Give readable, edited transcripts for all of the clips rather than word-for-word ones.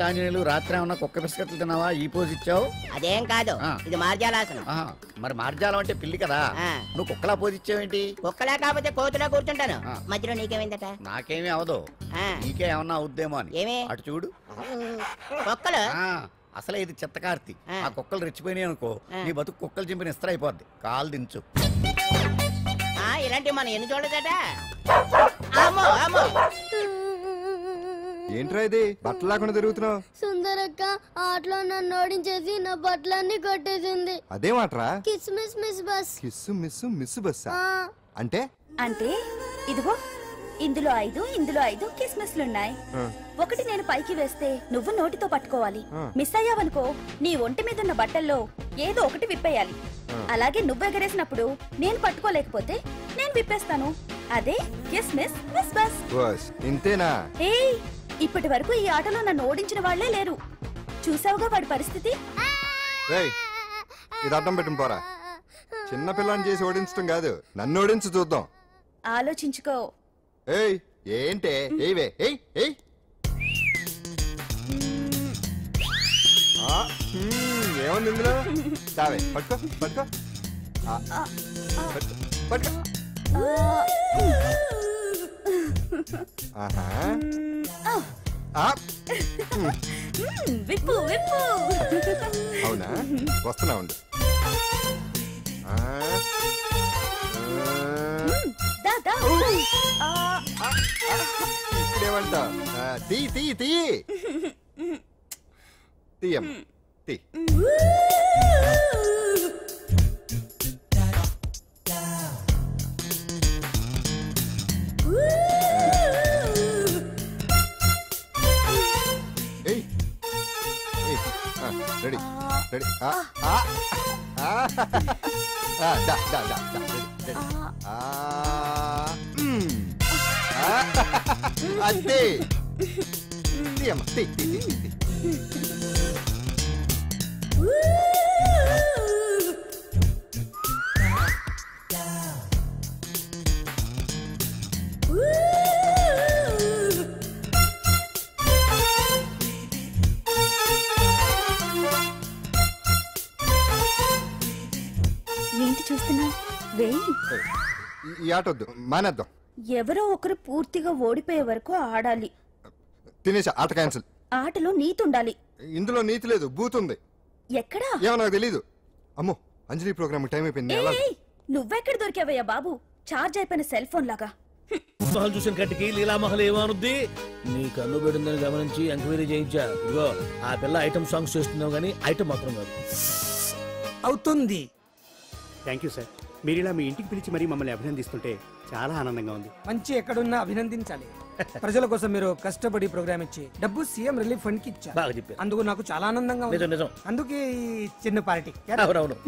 ఆంజనేయులు రాత్రి ఏమన్నా కుక్క బిస్కెట్లు తిన్నావా ఈ పోజ్ ఇచ్చావు? అదేం కాదు, ఇది మార్జాలాసనం. మరి మార్జాలం అంటే పిల్లి కదా, నువ్వు కుక్కలా పోజ్ ఇచ్చావేంటి? కుక్కలా కాకపోతే కోతులా కూర్చుంటాను. మధ్యలో నీకేమైందట? నాకేమీ అవదు, నీకే ఏమన్నా అవుద్దేమో అని. ఏమి? అటు చూడు. కుక్కలు అసలే ఇది చెత్తకార్తి. ఆ కుక్కలు రెచ్చిపోయినాయి అనుకో, నీ బతుకు కుక్కలు చింపిన ఇస్త్ర అయిపోద్ది. కాలు దించు. ఇలాంటి మనం ఎన్ని చూడదట. ఏంట్రా ఇది బట్టలు లేకుండా తిరుగుతున్నావు? సుందరక్క ఆటలో నన్ను ఓడించేసి నా బట్టలన్నీ కొట్టేసింది. అదేమాట్రా? Kiss miss miss bus. Kiss miss miss బస్సా అంటే? అంటే ఇదిగో ఇందులో 5 కిస్మిస్లున్నాయి. ఒకటి నేను పైకి వేస్తే నువ్వు నోటితో పట్టుకోవాలి. మిస్ అయ్యావనుకో నీ ఒంటి మీద ఉన్న బట్టల్లో ఏదో ఒకటి విప్పేయాలి. అలాగే నువ్వు ఎగరేసినప్పుడు నేను పట్టుకోలేకపోతే నేను విప్పేస్తాను. అదే కిస్మిస్ మిస్ బస్. ఇంతేనా? ఏయ్, ఇప్పటి వరకు ఈ ఆటలో నన్ను ఓడించిన వాళ్లే లేరు. చూసావుగా వాడి పరిస్థితి. ఇది అడ్డం పెట్టిన పోరా. చిన్న పిల్లని చేసి ఓడించడం కాదు, నన్ను ఓడించి చూద్దాం. ఆలోచించుకో. ఏయ్ ఏంటే? ఏవే ఏయ్ ఏయ్ ఏముంది ఇందులో? దావే పట్టుకో పట్టుకో పట్టుకో. విప్పు విప్పు. అవునా, వస్తున్నా ఉండు. ఇప్పుడేమంటా? తీ తీ తీ తీయం తీ. Ready ready. అంతే. తీయమ్మ తీ తీ తీ తీ. ఏంటి చూస్తున్నా? ఈ ఆట వద్దు, మానేద్దాం. ఎవరో ఒకరు పూర్తిగా ఓడిపోయే వరకు ఆడాలి. తినేసా, ఆట క్యాన్సిల్. ఆటలో నీతి ఉండాలి. ఇందులో నీతి లేదు, బూత్ ఉంది. ఎక్కడా? ఏమో నాకు తెలీదు. అమ్మో, అంజలి ప్రోగ్రామ్ టైం అయిపోయింది. నువ్వెక్కడ దొరికావయ్యా బాబు? చార్జ్ అయిపోయిన సెల్ ఫోన్ లాగా. మొహాలు చూసిన కట్టికి లీలామహల్ ఏమనుద్ది? నీ కన్ను పెడుందని గమనించి ఎంక్వైరీ చేయించా. ఇగో ఆ పిల్ల ఐటమ్ సాంగ్స్ చేస్తున్నావు కానీ ఐటమ్ మాత్రం కాదు. అవుతుంది. Thank you sir. మీరు ఇలా మీ ఇంటికి పిలిచి మరీ మమ్మల్ని అభినందిస్తుంటే చాలా ఆనందంగా ఉంది. మంచి ఎక్కడున్నా అభినందించాలి. ప్రజల కోసం మీరు కష్టపడి ప్రోగ్రామ్ ఇచ్చి డబ్బు సీఎం రిలీఫ్ ఫండ్ కి ఇచ్చారు. బాగా చెప్పారు. అందుకు నాకు చాలా ఆనందంగా ఉంది. నిజం. అందుకే ఈ చిన్న పార్టీ. అవునవును.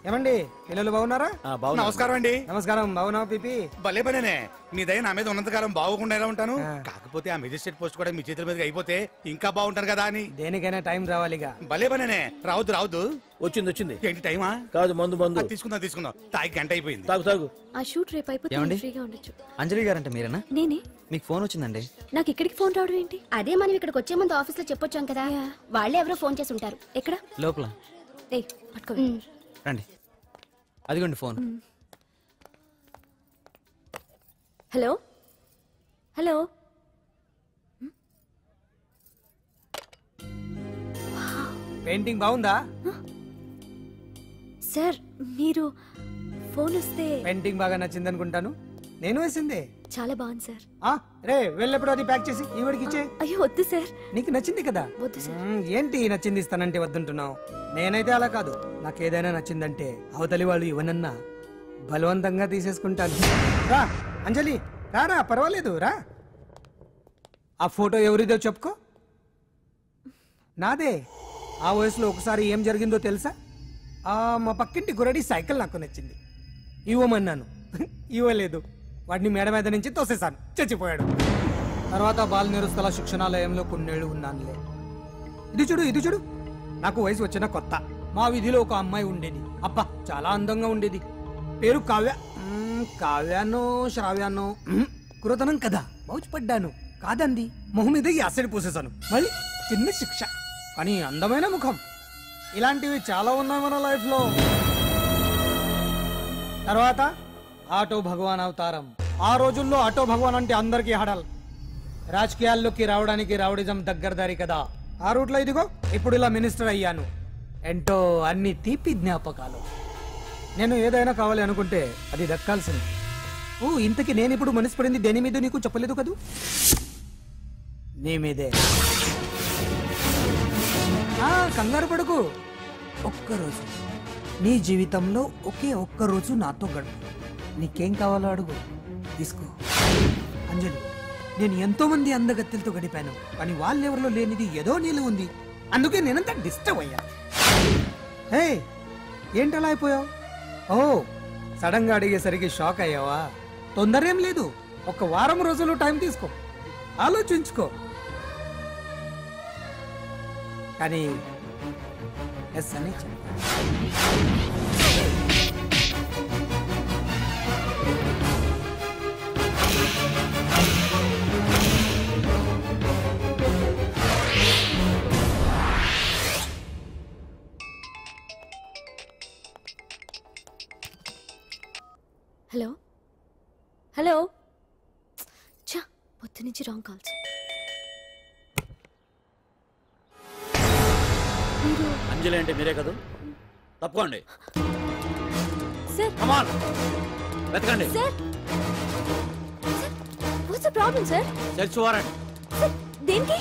ఏమండి, పిల్లలు బాగున్నారా? నమస్కారం అండి. నమస్కారం. బాగున్నావా పిపి? భలే పనేనే. మీ దయ నా మీద ఉన్నంతకాలం బాగోకుండా ఎలా ఉంటాను. కాకపోతే ఆ మెజిస్ట్రేట్ పోస్ట్ కూడా మీ చేతుల మీద అయిపోతే ఇంకా బాగుంటాను కదా అని. దేనికైనా టైం రావాలిగా. భలే పనేనే. రావద్దు రావద్దు. వచ్చింది. ఏంటి టైమా? కాదు, మందు. తీసుకుందాం. తాగి గంట అయిపోయింది. తాగు. ఆ షూట్ రేపు అయిపోతే ఫ్రీగా ఉండొచ్చు. అంజలి గారంటే మీరేనా? నేనే. మీకు ఫోన్ వచ్చిందండి. నాకు ఇక్కడికి ఫోన్ రావడం ఏంటి? అదే మనం ఇక్కడికి వచ్చే ముందు ఆఫీస్ లో చెప్పొచ్చాం కదా, వాళ్ళే ఎవరో ఫోన్ చేసి ఉంటారు. ఎక్కడ? లోపల. పట్టుకో. రండి, అదిగోండి ఫోన్. Hello hello. పెయింటింగ్ బాగుందా సార్? మీరు ఫోన్ వస్తే. పెయింటింగ్ బాగా నచ్చింది అనుకుంటాను. నేను వేసిందే. చాలా బాగుంది సార్. రే వెళ్ళప్పుడు అది ప్యాక్ చేసి ఈవిడికి ఇచ్చే. అయ్యో వద్దు సార్. నీకు నచ్చింది కదా. వద్దు సార్. ఏంటి నచ్చింది ఇస్తానంటే వద్దుంటున్నావు? నేనైతే అలా కాదు. నాకు ఏదైనా నచ్చిందంటే అవతలి వాళ్ళు ఇవ్వనన్నా బలవంతంగా తీసేసుకుంటాను. రా అంజలి, రారా, పర్వాలేదు రా. ఆ ఫోటో ఎవరిదో చెప్పుకో. నాదే. ఆ వయసులో ఒకసారి ఏం జరిగిందో తెలుసా? మా పక్కింటి గురడి సైకిల్ నాకు నచ్చింది, ఇవ్వమన్నాను, ఇవ్వలేదు. వాడిని మేడ మీద నుంచి తోసేశాను, చచ్చిపోయాడు. తర్వాత బాల నిరుస్తల శిక్షణాలయంలో కొన్నేళ్లు ఉన్నానులే. ఇది చూడు, నాకు వయసు వచ్చిన కొత్త. మా వీధిలో ఒక అమ్మాయి ఉండేది. అబ్బా చాలా అందంగా ఉండేది. పేరు కావ్యానో శ్రావ్యానో. కురతనం కదా, మౌచిపడ్డాను. కాదండి, మొహం మీద యాసిడ్ పూసేశాను. మళ్ళీ చిన్న శిక్ష, కానీ అందమైన ముఖం. ఇలాంటివి చాలా ఉన్నాయి మన లైఫ్ లో. తర్వాత ఆటో భగవాన్ అవతారం. ఆ రోజుల్లో ఆటో భగవాన్ అంటే అందరికీ హడల్. రాజకీయాల్లోకి రావడానికి రౌడిజం దగ్గరదారి కదా. ఆ రూట్లో ఇదిగో ఇప్పుడు ఇలా మినిస్టర్ అయ్యాను. ఏంటో అన్ని తీపి జ్ఞాపకాలు. నేను ఏదైనా కావాలి అనుకుంటే అది దక్కాల్సింది. ఓ, ఇంతకీ నేను ఇప్పుడు మనసు పడింది దేని మీద నీకు చెప్పలేదు కదూ? నీ మీదే. కంగారు పడుకు. ఒక్కరోజు నీ జీవితంలో ఒకే ఒక్కరోజు నాతో గడుపు. నీకేం కావాలో అడుగు, తీసుకో. అంజలి, నేను ఎంతో మంది అందగత్తెలతో గడిపాను, కానీ వాళ్ళెవరిలో లేనిది ఏదో నీళ్ళు ఉంది. అందుకే నేనంతా డిస్టర్బ్ అయ్యా. హే, ఏంటలా అయిపోయావు? ఓ, సడన్ గా అడిగేసరికి షాక్ అయ్యావా? తొందర ఏం లేదు, ఒక వారం రోజులు టైం తీసుకో, ఆలోచించుకో. కానీ ఎస్ అని హలో హలో. చా, పొద్దు నుంచి రాంగ్ కాల్స్. అంజలి అంటే మీరే కదా? తప్పుకోండి సార్. కమాన్, వెతకండి sir. What's the problem sir? Search warrant. Sir, దేనికి?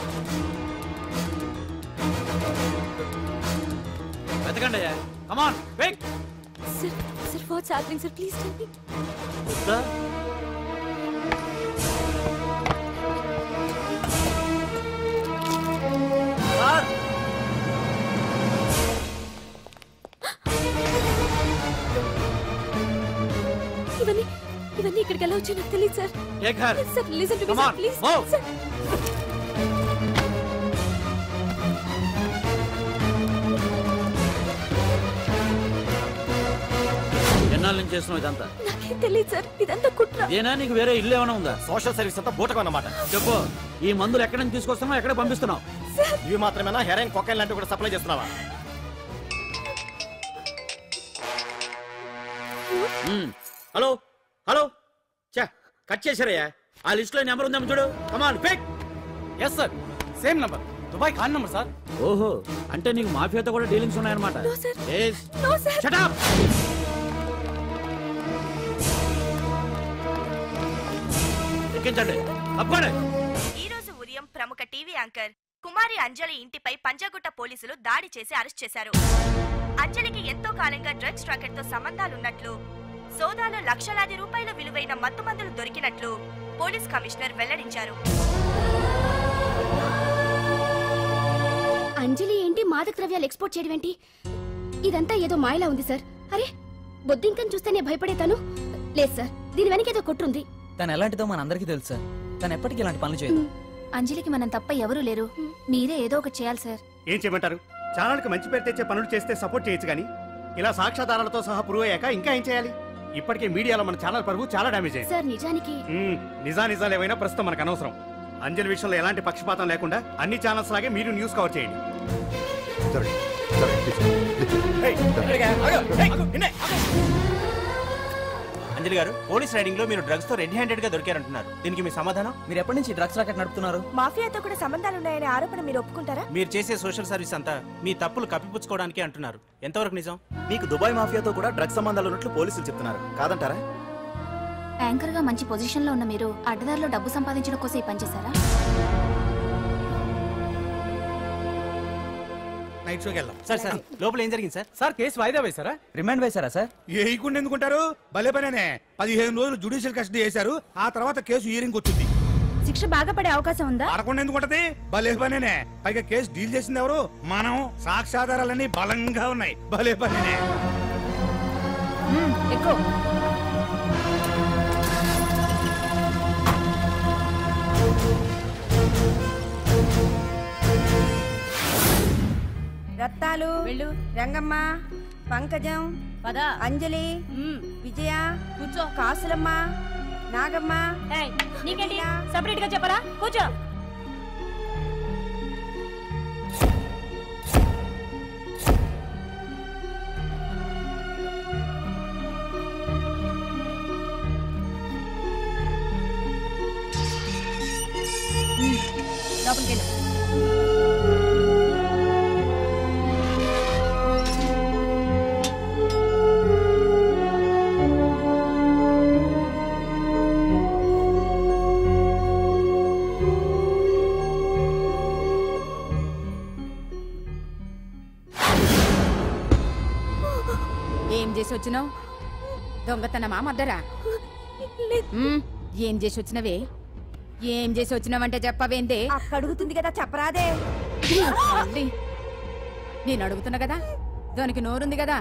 వెతకండి, come on wait. Sir, sir, what's happening sir? Please tell me. ఇవన్నీ ఇక్కడికి ఎలా వచ్చాయో నాకు తెలియదు sir. Sir, listen to me sir, please sir. ఎన్నాళ్ళ నుంచి చేస్తున్నావు ఇదంతా? నాకేం తెలియదు సార్, ఇదంతా కుట్ర. ఇదేనా నీకు వేరే ఇల్లు ఏమైనా ఉందా? సోషల్ సర్వీస్ అంతా బూటకం అన్నమాట. చెప్పు, ఈ మందులు ఎక్కడి నుంచి తీసుకొస్తున్నావు, ఎక్కడ పంపిస్తున్నావు? ఇవి మాత్రమేనా? హెరాయిన్, కొకైన్ లాంటివి కూడా సప్లై చేస్తున్నావా? హలో హలో, చా కట్ చేశారయ్యా. ఆ లిస్ట్ లో నెంబర్ ఉందేమో చూడు. Come on pick. Yes sir, same number, Dubai Khan number sir. ఓహో, అంటే నీకు మాఫియాతో కూడా డీలింగ్స్ ఉన్నాయన్నమాట. Shut up. ఎక్కించండి, తప్పండి. ఈ రోజు ఉదయం ప్రముఖ టీవీ యాంకర్ కుమారి అంజలి ఇంటిపై పంజాగుట్ట పోలీసులు దాడి చేసి అరెస్ట్ చేశారు. అంజలికి ఎంతో కాలంగా డ్రగ్స్ రాకెట్ తో సంబంధాలున్నట్లు, సోదాలో లక్షలాది రూపాయల విలువైన మత్తుమందులు దొరికినట్లు పోలీస్ కమిషనర్ వెల్లడించారు. అంజలి ఏంటి మాదక ద్రవ్యాలు ఎక్స్పోర్ట్ చేయడం ఏంటి? ఇదంతా ఏదో మాయలా ఉంది సార్. అరే, బొద్దింకని చూస్తేనే భయపడేతాను. లేదు సార్, దీని వెనక ఏదో కొట్టుంది. తను ఎలాంటిదో మనందరికీ తెలుసు సార్. తను ఎప్పటికీ ఇలాంటి పనులు చేయదు. అంజలికి మనం తప్ప ఎవరూ లేరు. మీరే ఏదో ఒకటి చేయాలి సార్. ఏం చేయమంటారు? ఛానల్కి మంచి పేరు తెచ్చే పనులు చేస్తే సపోర్ట్ చేయొచ్చు, కానీ ఇలా సాక్ష్యాధారాలతో సహా ప్రూవ్ అయ్యాక ఇంకా ఏం చేయాలి? ఇప్పటికే మీడియాలో మన ఛానల్ పరువు చాలా డ్యామేజ్ అయింది సార్. నిజానికి నిజాలు ఏమైనా ప్రస్తుతం మనకు అనవసరం. అంజలి విషయంలో ఎలాంటి పక్షపాతం లేకుండా అన్ని ఛానల్స్ లాగే మీరు న్యూస్ కవర్ చేయండి. అంజలి గారు, పోలీస్ రైడింగ్ లో మీరు డ్రగ్స్ తో రెడ్ హ్యాండెడ్ గా దొరికారంటున్నారు. దీనికి మీ సమాధానం? మీరు ఎప్పటి నుంచి డ్రగ్స్ రాకెట్ నడుపుతున్నారు? మాఫియాతో కూడా సంబంధాలున్నాయనే ఆరోపణ మీరు ఒప్పుకుంటారా? మీరు చేసే సోషల్ సర్వీస్ అంతా మీ తప్పులు కప్పిపుచ్చుకోవడానికి అంటున్నారు. ఎంతవరకు నిజం? మీకు దుబాయ్ మాఫియాతో కూడా డ్రగ్స్ సంబంధాలు ఉన్నట్లు పోలీసులు చెప్తున్నారు, కాదంటారా? యాంకర్ గా మంచి పొజిషన్ లో ఉన్న మీరు అడ్డదారిలో డబ్బు సంపాదించడం కోసం ఈ పని చేశారా? నైట్ షోకి వెళ్దాం. సార్ సార్, లోపల ఏం జరిగింది సార్? సార్, కేసు వాయిదా వేశారా? రిమాండ్ వేశారా సార్? ఏయకుండా ఎందుకుంటారు? భలే పనేనే. 15 రోజులు జుడిషియల్ కస్టడీ చేశారు. ఆ తర్వాత కేసు హియరింగ్ వచ్చింది. శిక్ష బాగా పడే అవకాశం ఉందా? పడకుండా ఎందుకుంటది? భలే పనేనే. పైగా కేసు డీల్ చేసింది ఎవరు? మనం. సాక్ష్యాధారాలన్నీ బలంగా ఉన్నాయి. భలే పనేనే. ఎక్కువ రత్నాలు, రంగమ్మ, పంకజం, అంజలి, విజయ, కూర్చో, కాసులమ్మ, నాగమ్మా నీకేంటి సపరేట్ గా చెప్పరా కూర్చో. లోపలికి వెళ్ళు. ఏం చేసి వచ్చినావు? దొంగతనమా మద్దరా? ఏం చేసి వచ్చినవే? ఏం చేసి వచ్చినావంటే చెప్పవేందే? అడుగుతుంది కదా చెప్పరాదే. నేను అడుగుతున్నా కదా, దానికి నోరుంది కదా.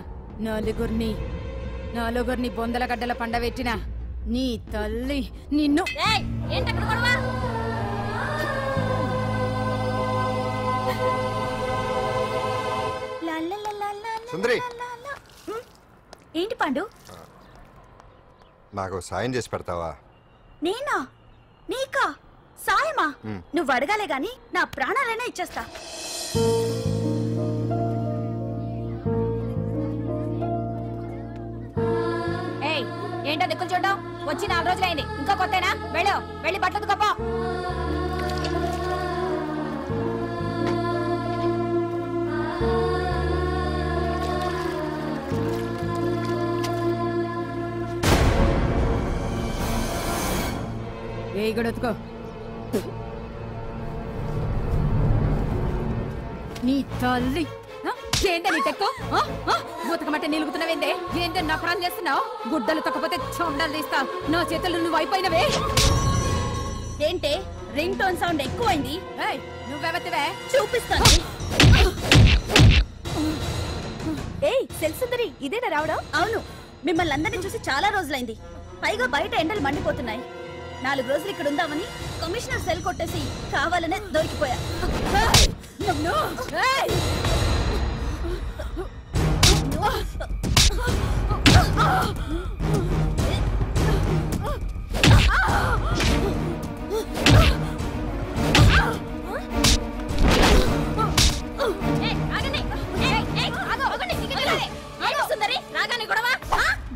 నలుగురిని బొందల గడ్డల పండబెట్టిన నీ తల్లి నిన్ను. సుందరి ఏంటి పండు? నాకు సాయం చేసి పెడతావా? నేనా? నీకా సాయమా? నువ్వు అడగాలే గాని నా ప్రాణాలైనా ఇచ్చేస్తా. ఏంటో దిక్కులు చూడడం? వచ్చి 4 రోజులైంది, ఇంకా కొత్తేనా? వెళ్ళి బట్టలు గొప్ప. గడొత్తుకో. నీ తల్లి ఏంటే నీ టెక్కు? ఉతకమంటే నిలుగుతున్నావేందే? ఏంటే నఫరాలు చేస్తున్నావు? గుడ్డలు తొక్కపోతే చొండలు తీస్తా. నా చేతులు నువ్వు అయిపోయినవే. ఏంటే రింగ్ టోన్ సౌండ్ ఎక్కువైంది? నువ్వెవతివే? చూపిస్తాను. సెల్సుందరి ఇదేనా రావడం? అవును, మిమ్మల్ని అందరినీ చూసి చాలా రోజులైంది. పైగా బయట ఎండలు మండిపోతున్నాయి. 4 రోజులు ఇక్కడ ఉందామని కమిషనర్ సెల్ కొట్టేసి కావాలనే దొరికిపోయా.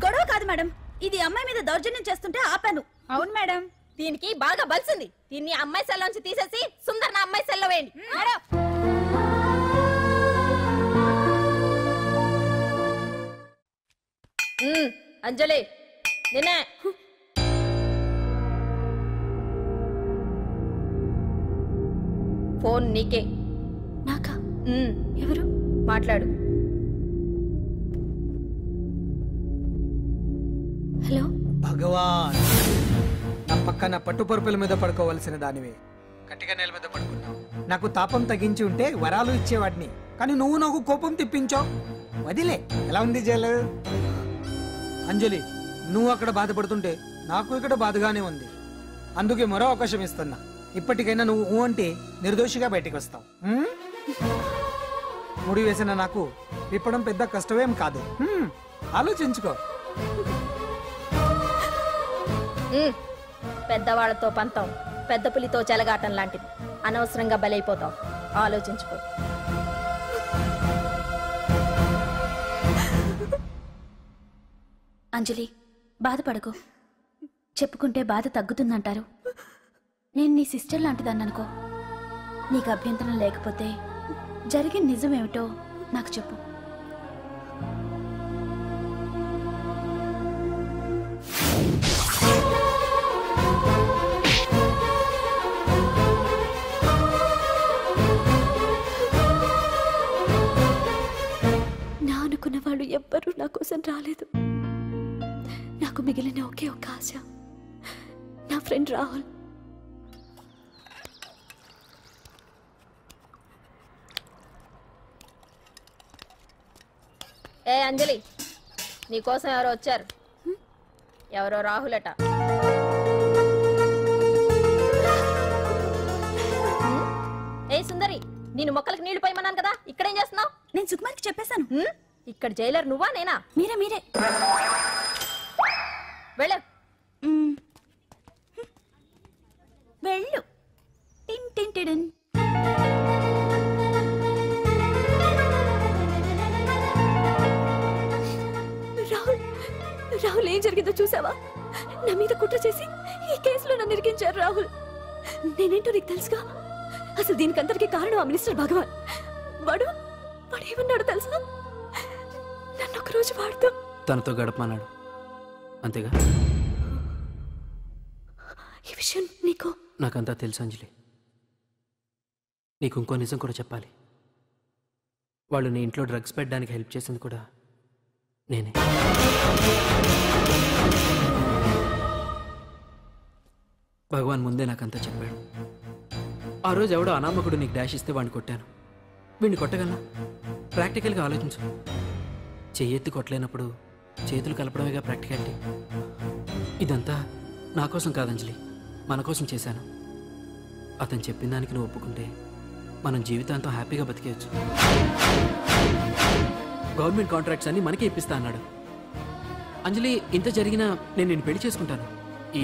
గొడవ కాదు మేడం, ఇది అమ్మాయి మీద దౌర్జన్యం చేస్తుంటే ఆపాను. అవును మేడం, దీనికి బాగా బలిసింది. దీన్ని అమ్మాయి సెల్ నుంచి తీసేసి సుందర్ నా అమ్మాయి సెల్లో వేయండి. అంజలి నిన్నే. ఫోన్ నీకే. నాకా? ఎవరు? మాట్లాడు. హలో భగవాన్, నా పక్కన పట్టుపరుపుల మీద పడుకోవలసిన దానివే గట్టిగా నేల మీద పడుకున్నావు. నాకు తాపం తగ్గించి ఉంటే వరాలు ఇచ్చేవాడిని, కానీ నువ్వు నాకు కోపం తెప్పించావు. వదిలే. ఎలా ఉంది జైలు? అంజలి, నువ్వు అక్కడ బాధపడుతుంటే నాకు ఇక్కడ బాధగానే ఉంది. అందుకే మరో అవకాశం ఇస్తున్నా. ఇప్పటికైనా నువ్వు అంటే నిర్దోషిగా బయటికి వస్తావు. ముడి వేసిన నాకు విప్పడం పెద్ద కష్టమేం కాదు. ఆలోచించుకో. పెద్దవాళ్లతో పంతం పెద్ద పులితో చెలగాటం లాంటిది. అనవసరంగా బలైపోతావు. ఆలోచించుకో. అంజలి, బాధపడకు. చెప్పుకుంటే బాధ తగ్గుతుందంటారు. నేను నీ సిస్టర్ లాంటిదన్ననుకో. నీకు అభ్యంతరం లేకపోతే జరిగిన నిజమేమిటో నాకు చెప్పు. నా అనుకున్న వాళ్ళు ఎవ్వరూ నా కోసం రాలేదు. నాకు మిగిలిన ఒకే ఒక ఆశ, నా ఫ్రెండ్ రాహుల్. ఏ అంజలి, నీకోసం ఎవరో వచ్చారు. ఎవరో రాహుల్ అట. ఏ సుందరి, నేను మొక్కలకు నీళ్లు పోయమన్నాను కదా, ఇక్కడేం చేస్తున్నావు? నేను సుకుమార్కి చెప్పేశాను. ఇక్కడ జైలర్ నువ్వా నేనా? మీరే. వెళ్ళ. వెళ్ళు. టిన్ టిన్ టిడిన్. రాహుల్ ఏం జరిగిందో చూసావా? నా మీద కుట్ర చేసి ఈ కేసులో నన్ను ఇరికించారు రాహుల్. నేనేంటో నీకు తెలుసుగా. అసలు దీనికంతటికీ కారణం ఆ మినిస్టర్ భగవాన్. వాడు ఏమన్నాడు తెలుసా? నన్ను ఒక రోజు వాడుతూ తనతో గడపమన్నాడు, అంతేగా? ఈ విషయం నీకు నాకంతా తెలుసు అంజలి. నీకు ఇంకో నిజం కూడా చెప్పాలి. వాళ్ళు నీ ఇంట్లో డ్రగ్స్ పెట్టడానికి హెల్ప్ చేసింది కూడా నేనే. భగవాన్ ముందే నాకంతా చెప్పాడు. ఆ రోజు ఎవడో అనామకుడు నీకు డాష్ ఇస్తే వాడిని కొట్టాను. వీడిని కొట్టగలనా? ప్రాక్టికల్గా ఆలోచించు. చెయ్యెత్తి కొట్టలేనప్పుడు చేతులు కలపడమేగా ప్రాక్టికాలిటీ. ఇదంతా నా కోసం కాదంజలి, మన కోసం చేశాను. అతను చెప్పిన దానికి నువ్వు ఒప్పుకుంటే మనం జీవితాంతం హ్యాపీగా బతికేయచ్చు. గవర్నమెంట్ కాంట్రాక్ట్స్ అన్ని మనకే ఇప్పిస్తా అన్నాడు. అంజలి, ఇంత జరిగినా నేను నిన్ను పెళ్లి చేసుకుంటాను. ఈ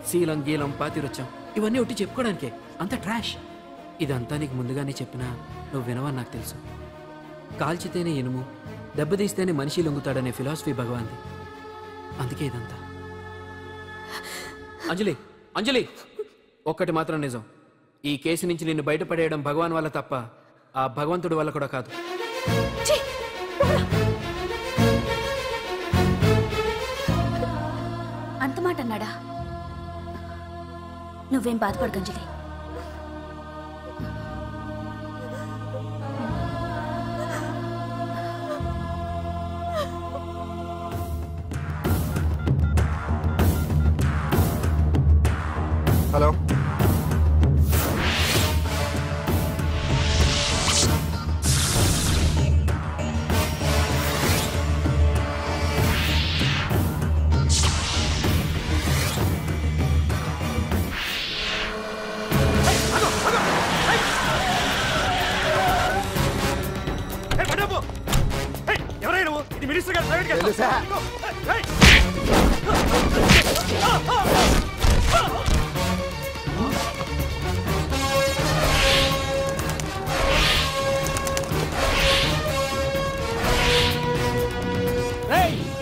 శీలం గీలం పాతిరొచ్చాం ఇవన్నీ ఒట్టి చెప్పుకోవడానికే. అంత ట్రాష్. ఇదంతా నీకు ముందుగానే చెప్పినా నువ్వు వినవని నాకు తెలుసు. కాల్చితేనే ఇనుము, దెబ్బతీస్తేనే మనిషి లొంగుతాడనే ఫిలాసఫీ భగవాన్ది. అందుకే ఇదంతా. అంజలి, అంజలి, ఒక్కటి మాత్రం నిజం. ఈ కేసు నుంచి నిన్ను బయటపడేయడం భగవాన్ వల్ల తప్ప ఆ భగవంతుడి వల్ల కూడా కాదు. అంత మాట అన్నాడా? నువ్వేం బాధపడకు అంజలి. హలో,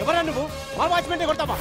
ఎవరా నువ్వు? మా వాచ్మెంట్ కొడతావా?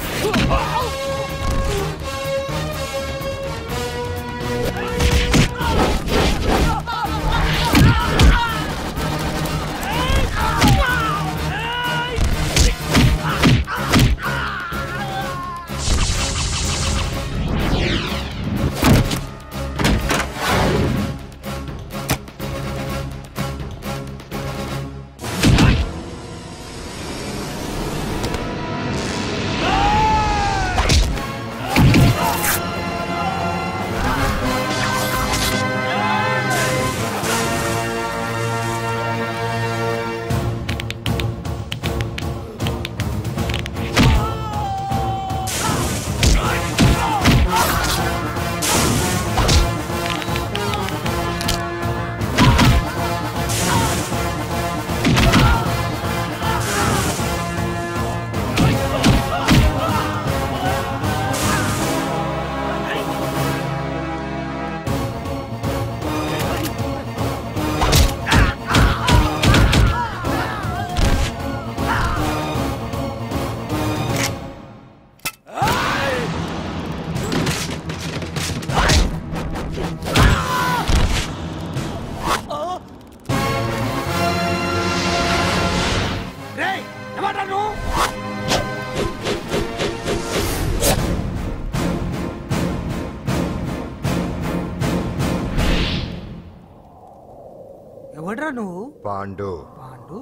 ఎవడ్రా నువ్వు? పాండు. పాండు?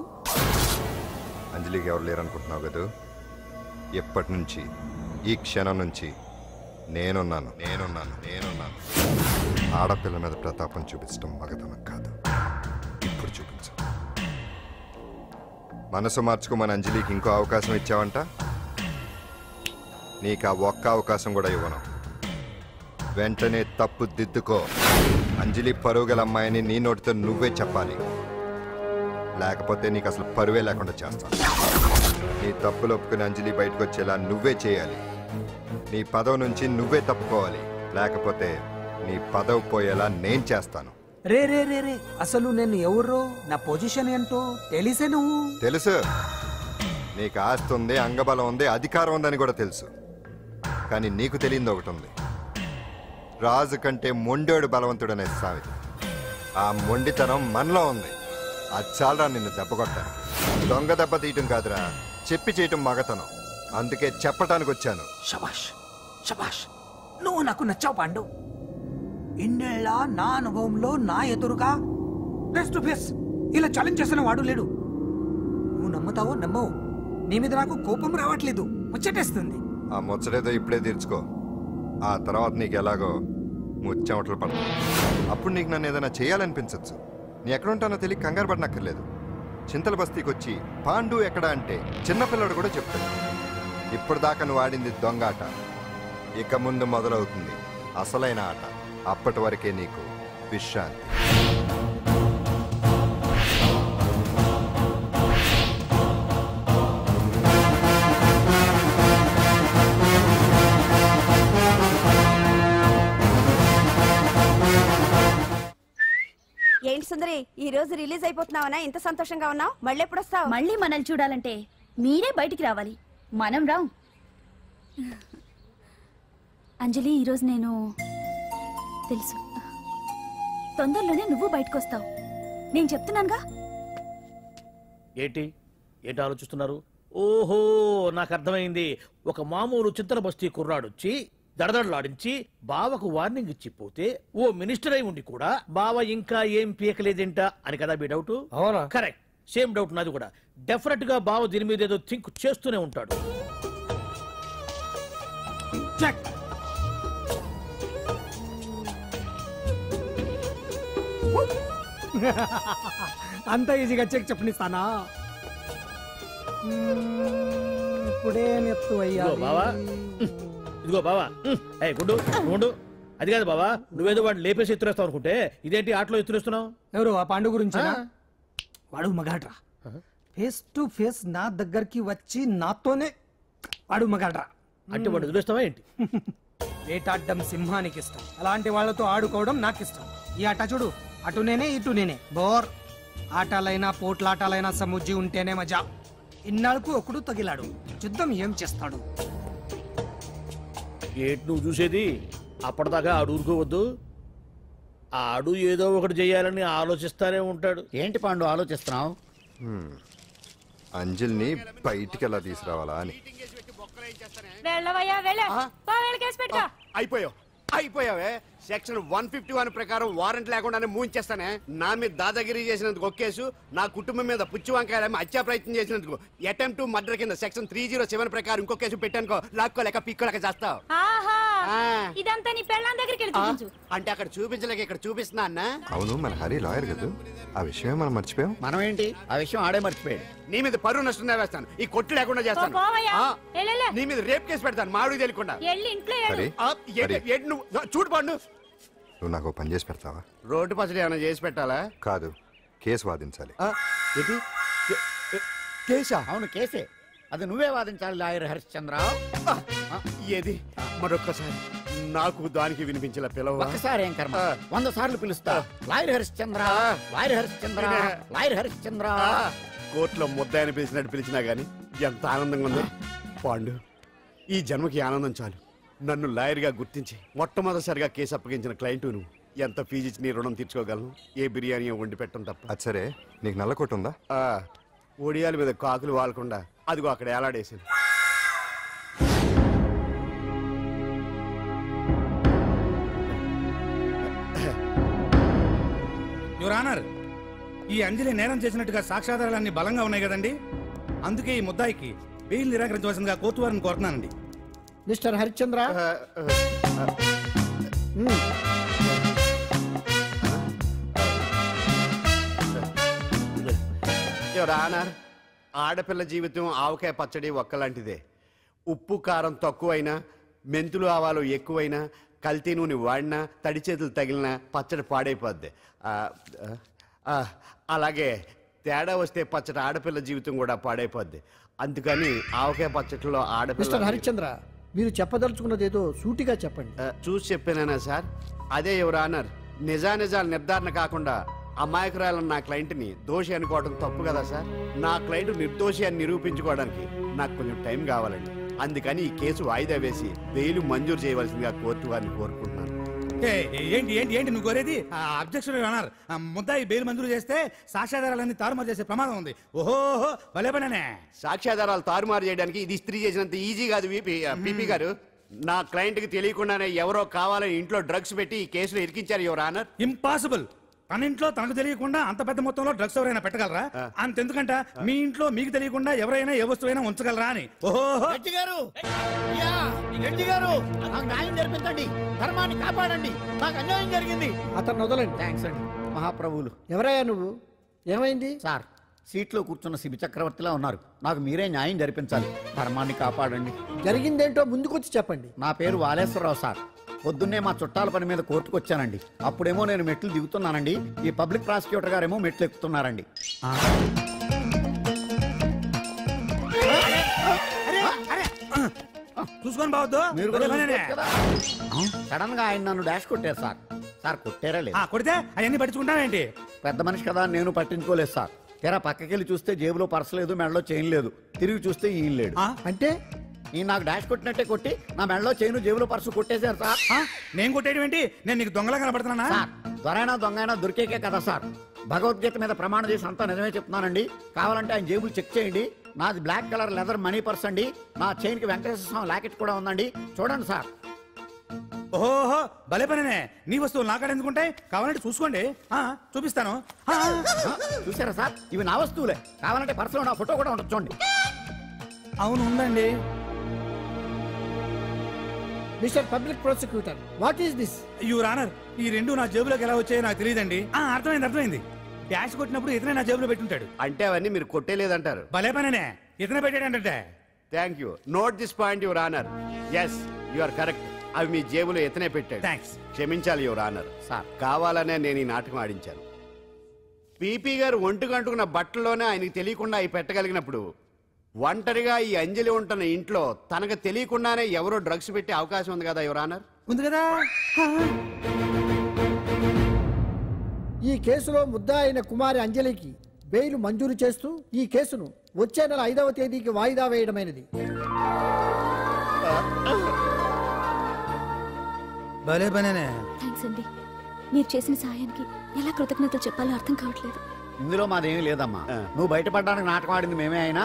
అంజలికి ఎవరు లేరనుకుంటున్నావు కదా? ఎప్పటి నుంచి, ఈ క్షణం నుంచి నేనున్నాను. ఆడపిల్ల మీద ప్రతాపం చూపించడం మగతనం కాదు. ఇప్పుడు చూపించు. మనసు మార్చుకోమని అంజలికి ఇంకో అవకాశం ఇచ్చావంట. నీకు ఆ ఒక్క అవకాశం కూడా ఇవ్వను. వెంటనే తప్పు దిద్దుకో. అంజలి పరువుగల అమ్మాయిని నీ నోటితో నువ్వే చెప్పాలి, లేకపోతే నీకు అసలు పరువే లేకుండా చేస్తాను. నీ తప్పులు ఒప్పుకుని అంజలి బయటకు వచ్చేలా నువ్వే చేయాలి. నీ పదవి నుంచి నువ్వే తప్పుకోవాలి, లేకపోతే నీ పదవి పోయేలా నేను చేస్తాను. రే రే రే రే అసలు నేను ఎవరో నా పొజిషన్ ఏంటో తెలిసే నువ్వు. తెలుసు, నీకు ఆస్తి ఉంది, అంగబలం ఉంది, అధికారం ఉందని కూడా తెలుసు. కానీ నీకు తెలియంది ఒకటి ఉంది. రాజు కంటే మొండోడు బలవంతుడనే సామెత. ఆ మొండితనం మనలో ఉంది. అది చాలరా నిన్ను దెబ్బకొట్టాను. దొంగ దెబ్బ తీయటం కాదురా, చెప్పి చేయటం మగతనం. అందుకే చెప్పటానికి వచ్చాను. శబాష్ శబాష్, నువ్వు నాకు నచ్చావు పాండు. ఇన్నేళ్ళ నా అనుభవంలో నా ఎదురుగా ఫేస్ టు ఫేస్ ఇలా ఛాలెంజ్ చేసిన వాడు లేడు. నువ్వు నమ్ముతావో నమ్మవు, నీ మీద నాకు కోపం రావట్లేదు, ముచ్చటేస్తుంది. ఆ ముచ్చటేదో ఇప్పుడే తీర్చుకో. ఆ తర్వాత నీకు ఎలాగో ముచ్చెమటలు పడతాయి. అప్పుడు నీకు నన్ను ఏదైనా చేయాలనిపించచ్చు. నీ ఎక్కడుంటానో తెలియ కంగారు పడనక్కర్లేదు. చింతల బస్తీకి వచ్చి పాండు ఎక్కడ అంటే చిన్నపిల్లడు కూడా చెప్తాడు. ఇప్పుడు దాకా నువ్వు ఆడింది దొంగ ఆట. ఇక ముందు మొదలవుతుంది అసలైన ఆట. అప్పటి వరకే నీకు విశ్రాంతి. ఏంటి సుందరి, ఈ రోజు రిలీజ్ అయిపోతున్నావనా? ఇంత సంతోషంగా ఉన్నావు? మళ్ళీ ఎప్పుడు వస్తావు? మళ్ళీ మనల్ని చూడాలంటే మీరే బయటికి రావాలి, మనం రాం. అంజలి, ఈరోజు నేను తెలుసు, తొందరలోనే నువ్వు బయటకు వస్తావు, నేను చెప్తున్నానుగా. ఏంటి ఏంటి ఆలోచిస్తున్నారు? ఓహో, నాకు అర్థమైంది. ఒక మామూలు చింతల బస్తీ కుర్రాడొచ్చి దడదడలాడించి బావకు వార్నింగ్ ఇచ్చిపోతే ఓ మినిస్టర్ అయి ఉండి కూడా బావ ఇంకా ఏం పీకలేదేంట అని కదా మీ డౌట్? అవునా? కరెక్ట్, సేమ్ డౌట్ నాది కూడా. డెఫినెట్ గా బావ దీని మీద ఏదో థింక్ చేస్తూనే ఉంటాడు. అంత ఈజీగా చెక్ చెప్పనిస్తానా? ఇప్పుడే నెత్తు అయ్యా బావా. ఇదిగో బావా, గుడ్డు గుండు. అది కాదు బావా, నువ్వేదో వాడిని లేపేసి ఎత్తురేస్తావు అనుకుంటే ఇదేంటి ఆటలో ఎత్తురేస్తున్నావు? ఎవరు ఆ పాండు గురించి? వాడు మగాడ్రా, ఫేస్ టు ఫేస్ నా దగ్గరికి వచ్చి నాతోనే వాడు మగాడ్రా. అంటే వాడు ఎదురేస్తావా ఏంటి? వేటాడ్డం సింహానికి ఇష్టం, అలాంటి వాళ్ళతో ఆడుకోవడం నాకు ఇష్టం. ఈ ఆట చూడు, అటు నేనే ఇటు నేనే. బోర్ ఆటలైనా పోట్లాటాలైనా సముజ్జి ఉంటేనే మజా. ఇన్నాళ్ళకు ఒకడు తగిలాడు, యుద్ధం ఏం చేస్తాడు? ఏంటి నువ్వు చూసేది? అప్పటిదాకా ఆడు ఊరుకోవద్దు. ఆడు ఏదో ఒకటి చేయాలని ఆలోచిస్తానే ఉంటాడు. ఏంటి పాండు ఆలోచిస్తున్నావు? అంజలిని బయటికి ఎలా తీసుకురావాలా అని. అయిపోయావే. సెక్షన్ 151 ప్రకారం వారెంట్ లేకుండానే మూయించేస్తానే. నా మీద దాదాగిరి చేసినందుకు ఒక కేసు, నా కుటుంబం మీద పుచ్చి వంకాయ హత్యా ప్రయత్నం చేసినందుకు అటెంప్ట్ టు మర్డర్ కింద సెక్షన్ 307 ప్రకారం ఇంకో కేసు పెట్టానుకో, లాక్కోలేక పిక్కోలేక చేస్తావు. ఇదంతా నీ పెళ్ళాం దగ్గరికి వెళ్ళి చూపించు. అంటే అక్కడ చూపించలేక ఇక్కడ చూపిస్తున్నా అన్న. అవును, మన హరి లాయర్ కదా, ఆ విషయమే మనం మర్చిపోయాం. మనం ఏంటి ఆ విషయం ఆడే మర్చిపోయాడు. నీ మీద పరువు నష్టం వేస్తాను, ఈ కొట్టు లేకుండా చేస్తాను. నీ మీద రేప్ కేసు పెడతాను మామిడికి తెలియకుండా. చూడు పండు, నువ్వు నాకు పని చేసి పెడతావా? రోడ్డు పచ్చడి ఏమైనా చేసి పెట్టాలా? కాదు, కేసు వాదించాలి. కేసా? అవును కేసే, అది నువ్వే వాదించాలి లాయర్ హరిశ్చంద్ర. ఏది మరొక్కసారి నాకు దానికి వినిపించిన పిలవ. ఒక్కసారి ఏం కర్మ, 100 సార్లు పిలుస్తా. Lawyer Harishchandra, lawyer Harishchandra, lawyer Harishchandra. కోర్టులో ముద్దాయని పిలిచినట్టు పిలిచినా గానీ ఎంత ఆనందంగా ఉంది పాండు. ఈ జన్మకి ఆనందం చాలు. నన్ను లాయర్గా గుర్తించి మొట్టమొదటిసారిగా కేసు అప్పగించిన క్లయింట్ నువ్వు. ఎంత ఫీజు ఇచ్చి నీ రుణం తీర్చుకోగలను? ఏ బిర్యానీ వండి పెట్టడం తప్ప. అది సరే, నీకు నల్ల కొట్టు ఉందా? ఒడియాల మీద కాకులు వాలకుండా అదిగో అక్కడ ఏలాడేసింది. యువర్ ఆనర్, ఈ అంజలి నేరం చేసినట్టుగా సాక్ష్యాధారాలన్నీ బలంగా ఉన్నాయి కదండి. అందుకే ఈ ముద్దాయికి బెయిల్ నిరాకరించవలసిందిగా కోర్టు వారిని కోరుతున్నానండి. మిస్టర్ హరిశ్చంద్ర, యువర్ ఆనర్, ఆడపిల్ల జీవితం ఆవకాయ పచ్చడి ఒక్కలాంటిదే. ఉప్పు కారం తక్కువైనా, మెంతులు ఆవాలు ఎక్కువైనా, కల్తీ నూనె వాడినా, తడి చేతులు తగిలినా పచ్చడి పాడైపోద్ది. అలాగే తేడా వస్తే పచ్చడి ఆడపిల్ల జీవితం కూడా పాడైపోద్ది. అందుకని ఆవకాయ పచ్చడిలో ఆడపిల్ల. హరిశ్చంద్ర, మీరు చెప్పదలుచుకున్నది ఏదో సూటిగా చెప్పండి. చూసి చెప్పానా సార్? అదే యువర్ ఆనర్, నిజానిజాలు నిర్ధారణ కాకుండా అమాయకురాలన్న నా క్లయింట్ని దోషి అనుకోవడం తప్పు కదా సార్. నా క్లయింట్ నిర్దోషి అని నిరూపించుకోవడానికి నాకు కొంచెం టైం కావాలండి. అందుకని ఈ కేసు వాయిదా వేసి బెయిల్ మంజూరు చేయవలసిందిగా కోర్టు వారిని కోరుకుంటున్నాను. ఏంటి ఏంటి ఏంటి నువ్వు కోరేది? అబ్జెక్షన్ అన్నారు. ముద్దాయి బెయిల్ మంజూరు చేస్తే సాక్ష్యాధారాలన్నీ తారుమారు చేసే ప్రమాదం ఉంది. ఓహో భలే పనే. సాక్ష్యాధారాలు తారుమారు చేయడానికి ఇది ఇస్త్రీ చేసినంత ఈజీ కాదు పీపీ గారు. నా క్లయింట్ కి తెలియకుండానే ఎవరో కావాలని ఇంట్లో డ్రగ్స్ పెట్టి ఈ కేసులో ఇరికించారు యువర్ ఆనర్. ఇంపాసిబుల్. తన ఇంట్లో తనకు తెలియకుండా అంత పెద్ద మొత్తంలో డ్రగ్స్ ఎవరైనా పెట్టగలరా? అంతెందుకంట మీ ఇంట్లో మీకు తెలియకుండా ఎవరైనా ఏ వస్తువైనా ఉంచగలరా అని. ఓహో న్యాయం జరిపించండి, ధర్మాన్ని కాపాడండి, నాకు అన్యాయం జరిగింది. అతను వదలండి. థ్యాంక్స్ అండి మహాప్రభువులు. ఎవరయ్యా నువ్వు? ఏమైంది సార్? సీట్లో కూర్చున్న శిబి చక్రవర్తిలా ఉన్నారు. నాకు మీరే న్యాయం జరిపించాలి, ధర్మాన్ని కాపాడండి. జరిగిందేంటో ముందుకొచ్చి చెప్పండి. నా పేరు వాలేశ్వరరావు సార్. పొద్దున్నే మా చుట్టాల పని మీద కోర్టుకు వచ్చానండి. అప్పుడేమో నేను మెట్లు దిగుతున్నానండి, ఈ పబ్లిక్ ప్రాసిక్యూటర్ గారేమో మెట్లు ఎక్కుతున్నారండి. చూసుకొని బావద్దు. సడన్ గా ఆయన నన్ను డాష్ కొట్టారు సార్. సార్ కొట్టారా లేదు? కొడితే అవన్నీ పట్టించుకుంటావేంటి? పెద్ద మనిషి కదా నేను పట్టించుకోలేదు సార్. తెరా పక్కకెళ్ళి చూస్తే జేబులో పర్స్ లేదు, మెడలో చైన్ లేదు. తిరిగి చూస్తే ఈయన లేడు. అంటే ఈ నాకు డాష్ కొట్టినట్టే కొట్టి నా మెడలో చైన్ జేబులో పర్సు కొట్టేశారు సార్. నేను కొట్టేయడం ఏంటి? నేను నీకు దొంగలా కనబడుతున్నా? సార్ దొరైనా దొంగైనా దొరికేకే కదా సార్. భగవద్గీత మీద ప్రమాణం చేసి అంతా నిజమే చెప్తున్నానండి. కావాలంటే ఆయన జేబులు చెక్ చేయండి. నాది black colour leather money purse అండి. నా చైన్ కి వెంకటేశ్వర స్వామి లాకెట్ కూడా ఉందండి, చూడండి సార్. ఓహో భలే పనే. నీ వస్తువులు నాకాడ ఎందుకుంటాయి? కావాలంటే చూసుకోండి, చూపిస్తాను. చూసారా సార్, ఇవి నా వస్తువులే. కావాలంటే పర్సులో నా ఫోటో కూడా ఉండొచ్చు చూడండి. అవును ఉందండి. Mister public prosecutor, what is this? Your honour, ఈ రెండు నా జేబులోకి ఎలా వచ్చాయో నాకు తెలియదండి. అర్థమైంది. డాష్ కొట్టినప్పుడు ఇతనే నా జేబులో పెట్టుంటాడు. అంటే అవన్నీ మీరు కొట్టేలేదంటారు? భలే పనే, ఇతనే పెట్టాడంటే. Thank you. Note this point your honour. Yes you are correct. అవి మీ జేబులో ఎత్తనే పెట్టాడు. థ్యాంక్స్. క్షమించాలి యువర్ ఆనర్. సార్ కావాలనే నేను ఈ నాటకం ఆడించాను. పీపీ గారు ఒంటికంటుకున్న బట్టల్లోనే ఆయనకి తెలియకుండా అవి పెట్టగలిగినప్పుడు ఒంటరిగా ఈ అంజలి ఉంటున్న ఇంట్లో తనకు తెలియకుండానే ఎవరో డ్రగ్స్ పెట్టే అవకాశం ఉంది కదా యువర్ ఆనర్. ఉంది కదా. ఈ కేసులో ముద్దా అయిన కుమారి అంజలికి బెయిల్ మంజూరు చేస్తూ ఈ కేసును వచ్చే నెల 5వ తేదీకి వాయిదా వేయడమైనది. భలే పనే. థ్యాంక్స్ అండి. మీరు చేసిన సహాయానికి ఎలా కృతజ్ఞతలు చెప్పాలో అర్థం కావట్లేదు. ఇందులో మాదేమీ లేదమ్మా. నువ్వు బయటపడడానికి నాటకం ఆడింది మేమే అయినా